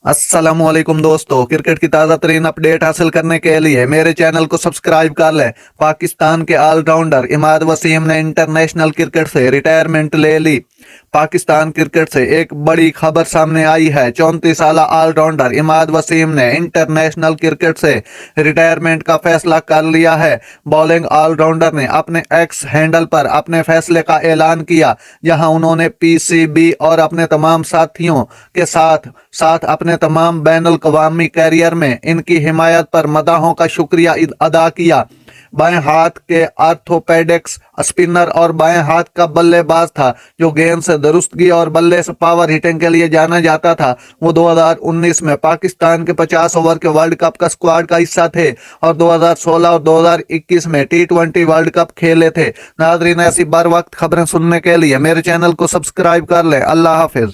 अस्सलामुअलैकुम दोस्तों, क्रिकेट की ताज़ा तरीन अपडेट हासिल करने के लिए मेरे चैनल को सब्सक्राइब कर लें। पाकिस्तान के ऑलराउंडर इमाद वसीम ने इंटरनेशनल क्रिकेट से रिटायरमेंट ले ली। पाकिस्तान क्रिकेट से एक बड़ी खबर सामने आई है। 34 साल ऑलराउंडर इमाद वसीम ने इंटरनेशनल क्रिकेट से रिटायरमेंट का फैसला कर लिया है। बॉलिंग ऑलराउंडर ने अपने एक्स हैंडल पर अपने फैसले का ऐलान किया, जहां उन्होंने पीसीबी और अपने तमाम साथियों के साथ साथ अपने तमाम बैनुल अवामी कैरियर में इनकी हिमायत पर मदाहों का शुक्रिया अदा किया। बाएं हाथ के आर्थोपेडिक्स स्पिनर और बाएं हाथ का बल्लेबाज था, जो गेंद से दुरुस्तगी और बल्ले से पावर हिटिंग के लिए जाना जाता था। वो 2019 में पाकिस्तान के 50 ओवर के वर्ल्ड कप का स्क्वाड का हिस्सा थे और 2016 और 2021 में T20 वर्ल्ड कप खेले थे। नाजरीन, ऐसी बर वक्त खबरें सुनने के लिए मेरे चैनल को सब्सक्राइब कर लें। अल्लाह हाफिज।